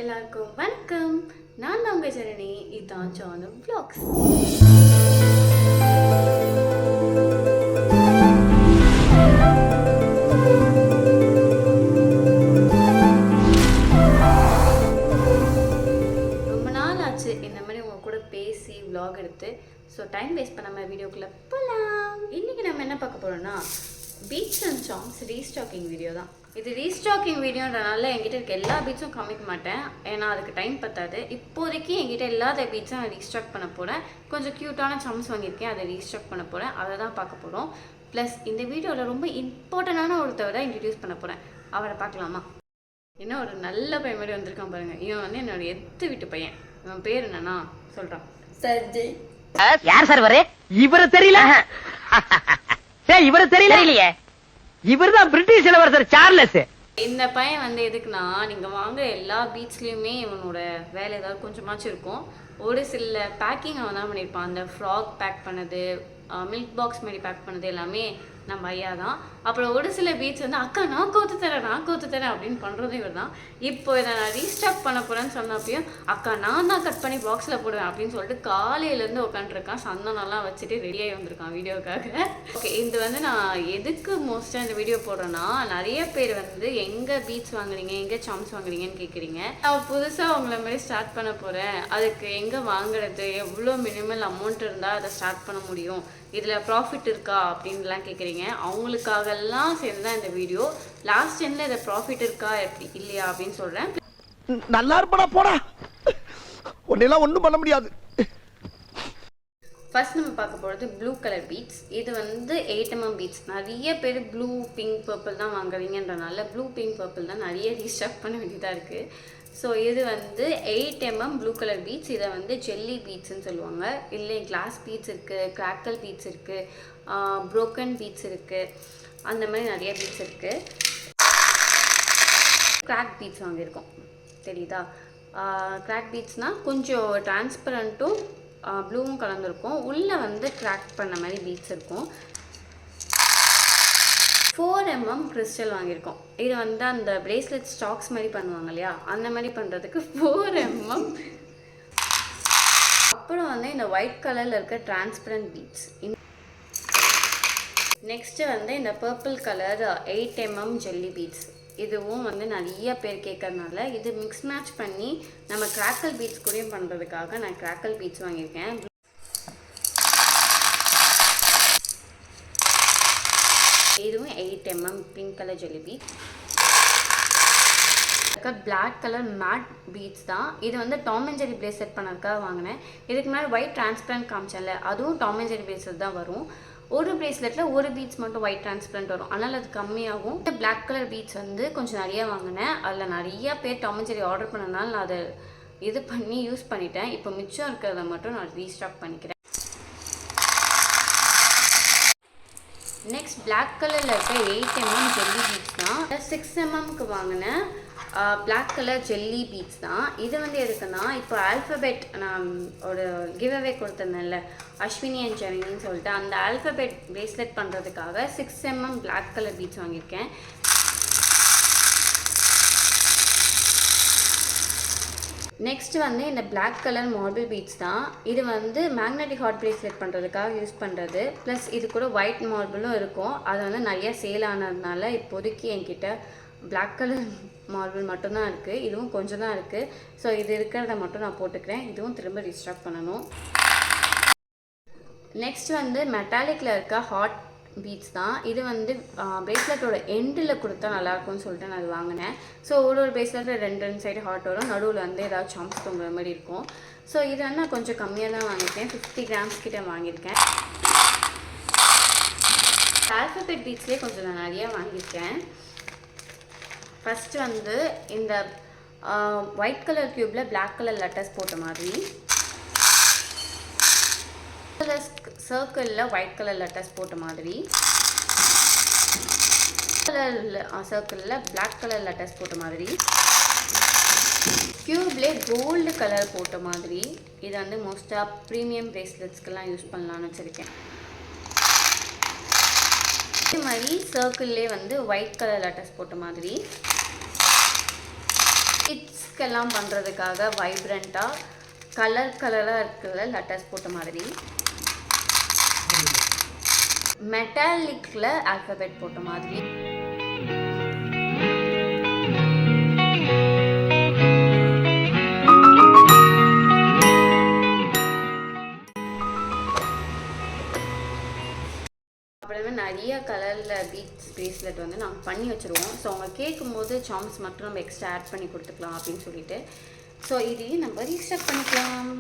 எல்லாருக்கும் வணக்கம். நான் தான் உங்கள் ஜனனி. இதுதான் ஜானு vlogs. ரொம்ப நாள் ஆச்சு இந்த மாதிரி உங்க கூட பேசி vlog எடுத்து. ஸோ டைம் வேஸ்ட் பண்ணாமல் வீடியோக்குள்ளே போகலாம். இன்றைக்கி நம்ம என்ன பார்க்க போகிறோம்னா beads and songs restocking video தான். இது ரீஸ்டாக்கிங் வீடியோன்றனால என்கிட்ட இருக்க எல்லா பீட்ஸும் காமிக்க மாட்டேன், ஏன்னா அதுக்கு டைம் பத்தாது. இப்போதைக்கு என்கிட்ட இல்லாத பீட்ஸை நான் ரீஸ்டாக் பண்ண போகிறேன். கொஞ்சம் க்யூட்டான சாங்ஸ் வாங்கியிருக்கேன், அதை ரீஸ்டாக் பண்ண போகிறேன். அதை தான் பார்க்க போகிறோம். ப்ளஸ் இந்த வீடியோவில் ரொம்ப இம்பார்ட்டண்டான ஒருத்தவரை இன்ட்ரடியூஸ் பண்ண போகிறேன். அவரை பார்க்கலாமா? இன்னும் ஒரு நல்ல பையன் மாதிரி வந்திருக்கான் பாருங்க. இவன் வந்து என்னோட எத்து வீட்டு பையன். இவன் பேர் என்னன்னா சொல்கிறான், சர்ஜி. யார் சார் வரே? இவரை தெரியல. இவரை தெரியல இல்லையே. இவர்தான் பிரிட்டிஷ் இளவரசர் சார்லஸ். இந்த பையன் வந்து எதுக்குன்னா, நீங்க வாங்க எல்லா பீச்லயுமே இவனோட வேலை ஏதாவது கொஞ்சமாச்சும் இருக்கும். ஒரு சில பேக்கிங் அவன் தான் பண்ணியிருப்பான். அந்த ஃப்ராக் பேக் பண்ணது, மில்க் பாக்ஸ் மாதிரி பேக் பண்ணது எல்லாமே நம்ம ஐயா தான். அப்புறம் ஒரு சில பீச் வந்து அக்கா நான் கோத்து தரேன் அப்படின்னு பண்ணுறதும் இவர் தான். இப்போ இதை நான் ரீஸ்டாக் பண்ண போகிறேன்னு சொன்னப்பையும் அக்கா நான் தான் கட் பண்ணி பாக்ஸில் போடுவேன் அப்படின்னு சொல்லிட்டு காலையிலேருந்து உட்காந்துருக்கான். சந்தனம்லாம் வச்சுட்டு ரெடியாகி வந்திருக்கான் வீடியோக்காக. ஓகே, இது வந்து நான் எதுக்கு மோஸ்ட்டாக இந்த வீடியோ போடுறேன்னா, நிறைய பேர் வந்து எங்கே பீச் வாங்குறீங்க, எங்கே சாம்ஸ் வாங்குறீங்கன்னு கேட்குறீங்க. நான் புதுசாக உங்களை மாதிரி ஸ்டார்ட் பண்ண போகிறேன். அதுக்கு எங்கே வாங்குறது, எவ்வளோ மினிமல் அமௌண்ட் இருந்தால் அதை ஸ்டார்ட் பண்ண முடியும், இதில் ப்ராஃபிட் இருக்கா அப்படின்லாம் கேட்குறீங்க. அவங்களுக்காகலாம் சேர்ந்து தான் இந்த வீடியோ. லாஸ்ட் எண்டில் இதில் ப்ராஃபிட் இருக்கா எப்படி இல்லையா அப்படின்னு சொல்கிறேன். நல்லா இருப்படா போடா, ஒன்னெல்லாம் ஒன்றும் பண்ண முடியாது. ஃபர்ஸ்ட் நம்ம பார்க்க போகிறது ப்ளூ கலர் பீட்ஸ். இது வந்து 8mm பீட்ஸ். நிறைய பேர் ப்ளூ பிங்க் பர்பிள் தான் வாங்குறீங்கன்றனால ப்ளூ பிங்க் பர்பிள் தான் நிறைய ரீஸ்டாக் பண்ண வேண்டியதாக இருக்குது. ஸோ இது வந்து 8mm ப்ளூ கலர் பீட்ஸ். இதை வந்து ஜெல்லி பீட்ஸ்ன்னு சொல்லுவாங்க. இல்லை கிளாஸ் பீட்ஸ் இருக்குது, கிராக்கல் பீட்ஸ் இருக்குது, ப்ரோக்கன் பீட்ஸ் இருக்குது, அந்த மாதிரி நிறைய பீட்ஸ் இருக்குது. கிராக் பீட்ஸ் வாங்கியிருக்கோம், தெரியுதா? கிராக் பீட்ஸ்னால் கொஞ்சம் டிரான்ஸ்பரண்ட்டும் ப்ளூவும் கலந்துருக்கும். உள்ளே வந்து கிராக் பண்ண மாதிரி பீட்ஸ் இருக்கும். 4mm கிறிஸ்டல் வாங்கியிருக்கோம். இது வந்து அந்த பிரேஸ்லெட் ஸ்டாக்ஸ் மாதிரி பண்ணுவாங்க இல்லையா, அந்த மாதிரி பண்ணுறதுக்கு 4mm. அப்புறம் வந்து இந்த ஒயிட் கலரில் இருக்க டிரான்ஸ்பரண்ட் பீட்ஸ். நெக்ஸ்ட்டு வந்து இந்த purple colour 8mm jelly beads. இதுவும் வந்து நிறைய பேர் கேட்கறதுனால இது மிக்ஸ் மேட்ச் பண்ணி நம்ம கிராக்கல் பீட்ஸ் கூடயும் பண்ணுறதுக்காக நான் கிராக்கல் பீட்ஸ் வாங்கியிருக்கேன். இதுவும் 8mm pink colour jelly beads. Black colour matte beads தான். இது வந்து டாம் அண்ட் ஜெர்ரி பிரேஸ்லெட் பண்ணதுக்காக வாங்கினேன். இதுக்கு முன்னாடி ஒயிட் டிரான்ஸ்பரண்ட் காமிச்சேன்ல, அதுவும் டாம் அண்ட் ஜெர்ரி பிரேஸ்லெட் தான் வரும். ஒரு பிரேஸ்லெட்டில் ஒரு பீட்ஸ் மட்டும் ஒயிட் டிரான்ஸ்பரண்ட் வரும், அதனால் அது கம்மியாகும். பிளாக் கலர் பீட்ஸ் வந்து கொஞ்சம் நிறையா வாங்கினேன். அதில் நிறையா பேர் டாம் அண்ட் ஜெர்ரி ஆர்டர் பண்ணனால நான் அதை இது பண்ணி யூஸ் பண்ணிட்டேன். இப்போ மிச்சம் இருக்கிறத மட்டும் நான் ரீஸ்டாக் பண்ணிக்கிறேன். நெக்ஸ்ட் பிளாக் கலரில் இருக்க 8mm ஜெல்லி பீட்ஸ் தான். 6mmக்கு வாங்கினேன் பிளாக் கலர் ஜெல்லி பீட்ஸ் தான். இது வந்து எதுக்குன்னா, இப்போ ஆல்ஃபபெட் நான் ஒரு கிவ் அவே கொடுத்துருந்தேன்ல அஸ்வினி அண்ட் ஜெனின்னு சொல்லிட்டு, அந்த ஆல்ஃபபெட் பிரேஸ்லெட் பண்ணுறதுக்காக 6mm பிளாக் கலர் பீட்ஸ் வாங்கியிருக்கேன். நெக்ஸ்ட் வந்து இந்த பிளாக் கலர் மார்பிள் பீட்ஸ் தான். இது வந்து மேக்னெட்டிக் ஹார்ட் பிரேஸ்லெட் பண்ணுறதுக்காக யூஸ் பண்ணுறது. ப்ளஸ் இது கூட ஒயிட் மார்பிளும் இருக்கும். அது வந்து நிறையா சேல் ஆனதுனால இப்போதைக்கு என்கிட்ட பிளாக் கலர் மார்பிள் மட்டும்தான் இருக்குது. இதுவும் கொஞ்சம் தான் இருக்குது. ஸோ இது இருக்கிறத மட்டும் நான் போட்டுக்கிறேன். இதுவும் திரும்ப ரீஸ்டாக் பண்ணணும். நெக்ஸ்ட் வந்து மெட்டாலிக்கில் இருக்க ஹாட் பீட்ஸ் தான். இது வந்து பிரேஸ்லெட்டோட எண்டில் கொடுத்தா நல்லாயிருக்கும்னு சொல்லிட்டு நான் அது வாங்கினேன். ஸோ ஒரு பிரேஸ்லெட்டில் ரெண்டு சைடு ஹாட் வரும், நடுவில் வந்து ஏதாவது சாம்ஸ் தொங்குற மாதிரி இருக்கும். ஸோ இது வந்து நான் கொஞ்சம் கம்மியாக தான் வாங்கியிருக்கேன். 50 grams கிட்ட வாங்கியிருக்கேன். ஆல்ஃபபெட் பீட்ஸ்லேயே கொஞ்சம் நான் நிறையா வாங்கியிருக்கேன். ஃபஸ்ட்டு வந்து இந்த ஒயிட் கலர் க்யூப்பில் பிளாக் கலர் லெட்டர்ஸ் போட்ட மாதிரி, சர்க்கிளில் ஒயிட் கலர் லெட்டர்ஸ் போட்ட மாதிரி, சர்க்கிளில் பிளாக் கலர் லெட்டர்ஸ் போட்ட மாதிரி, க்யூப்லேயே கோல்டு கலர் போட்ட மாதிரி. இது வந்து மோஸ்ட்டாக ப்ரீமியம் பிரேஸ்லெட்ஸ்க்கெல்லாம் யூஸ் பண்ணலான்னு வச்சுருக்கேன். இதே மாதிரி சர்க்கிள்லேயே வந்து ஒயிட் கலர் லெட்டர்ஸ் போட்ட மாதிரி, இட்ஸ் பீட்ஸ்க்கெல்லாம் பண்ணுறதுக்காக வைப்ரண்ட்டாக கலராக இருக்குல்ல லெட்டர்ஸ் போட்ட மாதிரி, மெட்டாலிக்கில் ஆல்ஃபபெட் போட்ட மாதிரி. அப்புறமே நிறைய கலரில் பீட்ஸ் ப்ரேஸ்லெட் வந்து நாங்கள் பண்ணி வச்சுருவோம். ஸோ அவங்க கேட்கும்போது சாம்ஸ் மட்டும் நம்ம எக்ஸ்ட்ரா ஆட் பண்ணி கொடுத்துக்கலாம் அப்படின்னு சொல்லிட்டு. ஸோ இதையும் நம்ம ரீஸ்டாக் பண்ணிக்கலாம்.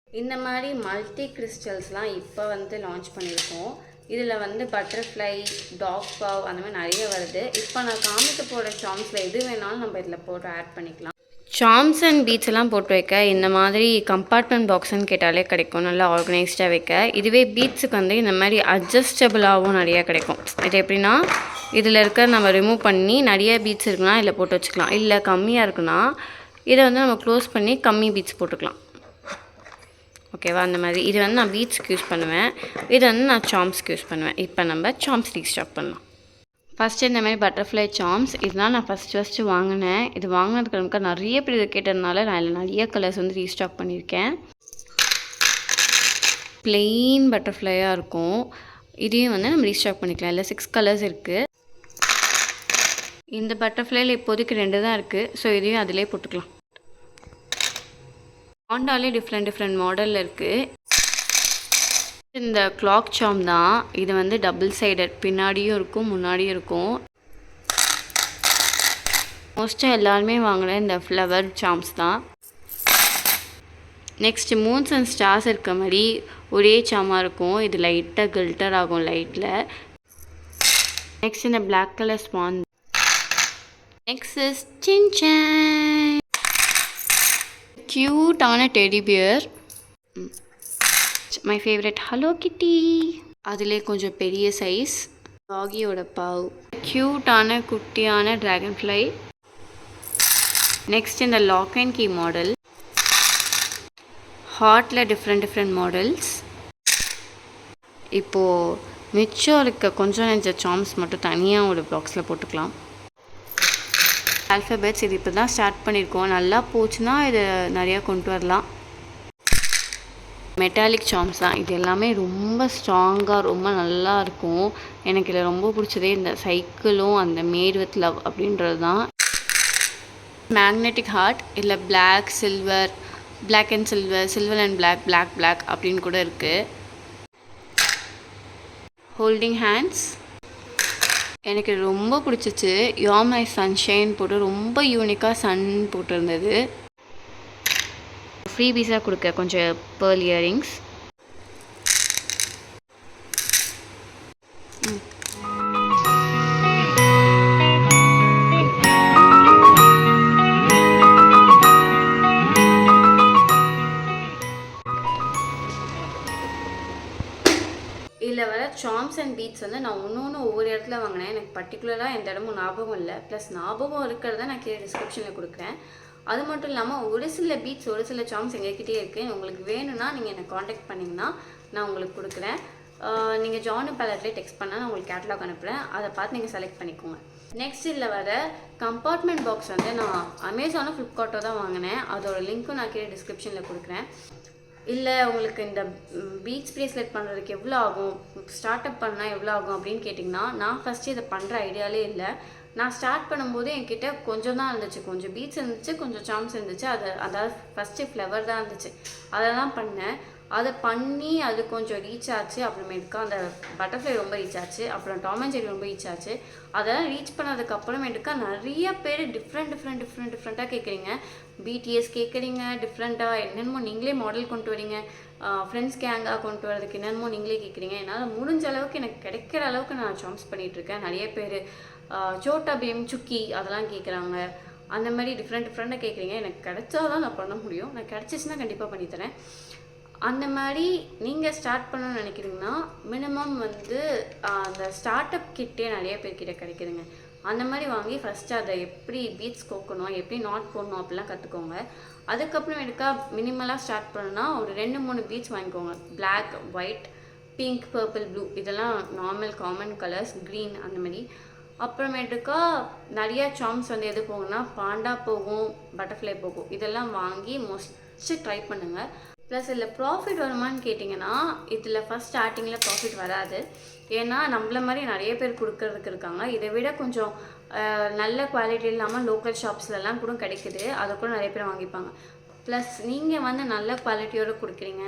இந்த மாதிரி மல்டி கிறிஸ்டல்ஸ்லாம் இப்போ வந்து லான்ச் பண்ணியிருக்கோம். இதில் வந்து பட்டர்ஃப்ளை, டாக் பாவ் அந்த மாதிரி நிறைய வருது. இப்போ நான் காமிக்க போகிற சாம்ஸில் எது வேணாலும் நம்ம இதில் போட்டு ஆட் பண்ணிக்கலாம். சாம்ஸ் அண்ட் பீட்ஸ் எல்லாம் போட்டு வைக்க இந்த மாதிரி கம்பார்ட்மெண்ட் பாக்ஸ்ன்னு கேட்டாலே கிடைக்கும், நல்லா ஆர்கனைஸ்டாக வைக்க. இதுவே பீட்ஸுக்கு வந்து இந்த மாதிரி அட்ஜஸ்டபிளாகவும் நிறையா கிடைக்கும். இது எப்படின்னா இதில் இருக்க நம்ம ரிமூவ் பண்ணி நிறைய பீட்ஸ் இருக்குன்னா இதில் போட்டு வச்சுக்கலாம். இல்லை கம்மியாக இருக்குன்னா இதை வந்து நம்ம க்ளோஸ் பண்ணி கம்மி பீட்ஸ் போட்டுக்கலாம். ஓகேவா? அந்த மாதிரி இது வந்து நான் பீட்ஸ்க்கு யூஸ் பண்ணுவேன், இது வந்து நான் சாம்ஸ்க்கு யூஸ் பண்ணுவேன். இப்போ நம்ம சாம்ஸ் ரீஸ்டாக் பண்ணலாம். ஃபஸ்ட்டு இந்த மாதிரி பட்டர்ஃப்ளை சாம்ஸ் இதுதான் நான் ஃபஸ்ட்டு வாங்கினேன். இது வாங்கினதுக்கு நமக்கு நிறைய பேர் இதை கேட்டதுனால நான் இதில் நிறைய கலர்ஸ் வந்து ரீஸ்டாக் பண்ணியிருக்கேன். ப்ளெயின் பட்டர்ஃப்ளையாக இருக்கும். இதையும் வந்து நம்ம ரீஸ்டாக் பண்ணிக்கலாம். இல்லை 6 கலர்ஸ் இருக்குது. இந்த பட்டர்ஃப்ளைல இப்போதைக்கு 2 தான் இருக்குது. ஸோ இதையும் அதிலே போட்டுக்கலாம். ஹாண்டாலே டிஃப்ரெண்ட் மாடலில் இருக்குது. இந்த கிளாக் சாம் தான். இது வந்து டபுள் சைடட், பின்னாடியும் இருக்கும் முன்னாடியும் இருக்கும். மோஸ்ட்டாக எல்லாருமே வாங்கின இந்த ஃப்ளவர் சாம்ஸ் தான். நெக்ஸ்ட் மூன்ஸ் அண்ட் ஸ்டார்ஸ் இருக்க மாதிரி ஒரே சாமாக இருக்கும். இது லைட்டாக கில்டர் ஆகும் லைட்டில். நெக்ஸ்ட் இந்த பிளாக் கலர் ஸ்பான். நெக்ஸ்ட் இஸ் சின்சான், க்யூட்டான teddy bear. My favourite hello kitty. அதிலே கொஞ்சம் பெரிய சைஸ் டாகியோட பாவ். க்யூட்டான குட்டியான ட்ராகன் ஃப்ளை. நெக்ஸ்ட் இந்த லாக் அண்ட் கீ மாடல். ஹார்ட்டில் டிஃப்ரெண்ட் மாடல்ஸ். இப்போது மிச்சம் இருக்க கொஞ்சம் நெஞ்ச சாம்ஸ் மட்டும் தனியாக ஒரு பாக்ஸில் போட்டுக்கலாம். ஆல்ஃபபெட்ஸ் இது இப்போ தான் ஸ்டார்ட் பண்ணியிருக்கோம். நல்லா போச்சுன்னா இது நிறையா கொண்டு வரலாம். மெட்டாலிக் சாம்ஸ் தான். இது எல்லாமே ரொம்ப ஸ்ட்ராங்காக ரொம்ப நல்லா இருக்கும். எனக்கு இதில் ரொம்ப பிடிச்சதே இந்த சைக்கிளும் அந்த மேட் வித் லவ் அப்படின்றது தான். மேக்னெட்டிக் ஹார்ட் இல்லை black silver, black and silver, silver and black அப்படின்னு கூட இருக்குது. ஹோல்டிங் ஹேண்ட்ஸ் எனக்கு ரொம்ப பிடிச்சிச்சு. யூ மை சன்ஷைன் போட்டு ரொம்ப யூனிக்காக சன் போட்டிருந்தது. ஃப்ரீ பீஸாக கொடுக்க கொஞ்சம் பேர்ல் இயரிங்ஸ். இதில் வர சாம்ஸ் அண்ட் பீட்ஸ் வந்து நான் ஒன்று ஒவ்வொரு இடத்துல வாங்கினேன். எனக்கு பர்டிகுலராக எந்த இடமும் ஞாபகம் இல்லை. ப்ளஸ் ஞாபகம் இருக்கிறத நான் கீழே டிஸ்கிரிப்ஷனில் கொடுக்குறேன். அது மட்டும் இல்லாமல் ஒரு சில பீட்ஸ் ஒரு சில சாம்ஸ் எங்ககிட்டே இருக்குது. உங்களுக்கு வேணும்னா நீங்கள் என்னை காண்டாக்ட் பண்ணிங்கன்னா நான் உங்களுக்கு கொடுக்குறேன். நீங்கள் ஜானு பேலட்லேயே டெக்ஸ்ட் பண்ணால் நான் உங்களுக்கு கேட்லாக் அனுப்புகிறேன். அதை பார்த்து நீங்கள் செலக்ட் பண்ணிக்கோங்க. நெக்ஸ்ட் இதில் வர கம்பார்ட்மெண்ட் பாக்ஸ் வந்து நான் அமேசானோ ஃப்ளிப்கார்ட்டோ தான் வாங்கினேன். அதோட லிங்க்கும் நான் கீழே டிஸ்கிரிப்ஷனில் கொடுக்குறேன். இல்லை உங்களுக்கு இந்த பீட்ஸ் ப்ரேஸ்லெட் பண்ணுறதுக்கு எவ்வளோ ஆகும், ஸ்டார்ட் அப் பண்ணால் எவ்வளோ ஆகும் அப்படின்னு கேட்டிங்கன்னா நான் ஃபஸ்ட்டு இதை பண்ணுற ஐடியாலே இல்லை. நான் ஸ்டார்ட் பண்ணும்போது என்கிட்ட கொஞ்சம் தான் இருந்துச்சு. கொஞ்சம் பீட்ஸ் இருந்துச்சு, கொஞ்சம் சாம்ஸ் இருந்துச்சு. அதாவது ஃபஸ்ட்டு ஃப்ளவர் தான் இருந்துச்சு. அதை தான் பண்ணேன். அதை பண்ணி அது கொஞ்சம் ரீச் ஆச்சு. அப்புறமேட்டுக்கா அந்த பட்டர்ஃப்ளை ரொம்ப ரீச் ஆச்சு. அப்புறம் டாம் அண்ட் ஜெர்ரி ரொம்ப ரீச் ஆச்சு. அதெல்லாம் ரீச் பண்ணதுக்கு அப்புறமேட்டுக்கா நிறைய பேர் டிஃப்ரெண்ட்டாக கேட்குறீங்க. பிடிஎஸ் கேட்குறீங்க, டிஃப்ரெண்ட்டாக என்னென்னமோ நீங்களே மாடல் கொண்டு வரீங்க, ஃப்ரெண்ட்ஸ் கேங்காக கொண்டு வரதுக்கு என்னென்னமோ நீங்களே கேட்குறீங்க. என்னால் முடிஞ்ச அளவுக்கு எனக்கு கிடைக்கிற அளவுக்கு நான் சாம்ஸ் பண்ணிகிட்ருக்கேன். நிறைய பேர் சோட்டா பீம், சுக்கி அதெல்லாம் கேட்குறாங்க. அந்த மாதிரி டிஃப்ரெண்ட்டாக கேட்குறீங்க. எனக்கு கிடைச்சாதான் நான் பண்ண முடியும். நான் கிடச்சிச்சின்னா கண்டிப்பாக பண்ணித்தரேன். அந்த மாதிரி நீங்கள் ஸ்டார்ட் பண்ணணும்னு நினைக்கிறீங்கன்னா மினிமம் வந்து அந்த ஸ்டார்ட் அப் கிட்டே நிறைய பேர்கிட்ட கிடைக்குதுங்க. அந்த மாதிரி வாங்கி ஃபஸ்ட்டு அதை எப்படி பீட்ஸ் கோக்கணும், எப்படி நாட் போடணும் அப்படிலாம் கற்றுக்கோங்க. அதுக்கப்புறம் எடுக்கா மினிமலாக ஸ்டார்ட் பண்ணணும்னா ஒரு 2-3 பீட்ஸ் வாங்கிக்கோங்க. Black, white, pink, purple, blue இதெல்லாம் நார்மல் காமன் கலர்ஸ், க்ரீன் அந்த மாதிரி. அப்புறமேட்டுக்கா நிறையா சாம்ஸ் வந்து எது போகும்னா பாண்டா போகும், பட்டர்ஃப்ளை போகும். இதெல்லாம் வாங்கி மோஸ்ட்டு ட்ரை பண்ணுங்கள். ப்ளஸ் இதில் ப்ராஃபிட் வருமானு கேட்டிங்கன்னா இதில் ஃபஸ்ட் ஸ்டார்டிங்கில் ப்ராஃபிட் வராது. ஏன்னா நம்மள மாதிரி நிறைய பேர் கொடுக்கறதுக்கு இருக்காங்க. இதை விட கொஞ்சம் நல்ல குவாலிட்டி இல்லாமல் லோக்கல் ஷாப்ஸ்லலாம் கூட கிடைக்குது. அதை கூட நிறைய பேர் வாங்கிப்பாங்க. ப்ளஸ் நீங்கள் வந்து நல்ல குவாலிட்டியோடு கொடுக்குறீங்க,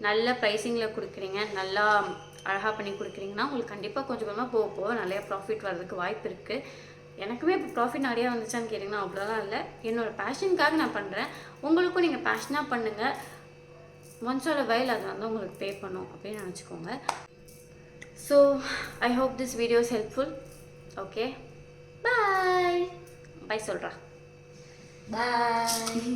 நல்ல ப்ரைஸிங்கில் கொடுக்குறீங்க, நல்லா அழகாக பண்ணி கொடுக்குறீங்கன்னா உங்களுக்கு கண்டிப்பாக கொஞ்சம் கொஞ்சமாக போக போக நிறைய ப்ராஃபிட் வர்றதுக்கு வாய்ப்பு இருக்குது. எனக்குமே இப்போ ப்ராஃபிட் நிறையா வந்துச்சான்னு கேட்டிங்கன்னா அவ்வளோதான் இல்லை. என்னோடய பேஷனுக்காக நான் பண்ணுறேன். உங்களுக்கும் நீங்கள் பேஷனாக பண்ணுங்கள். ஒன்ஸோட வைல் அதை வந்து உங்களுக்கு பே பண்ணும் அப்படின்னு நினச்சிக்கோங்க. So I hope this video is helpful. Okay, bye bye சொல்கிறா. பாய்.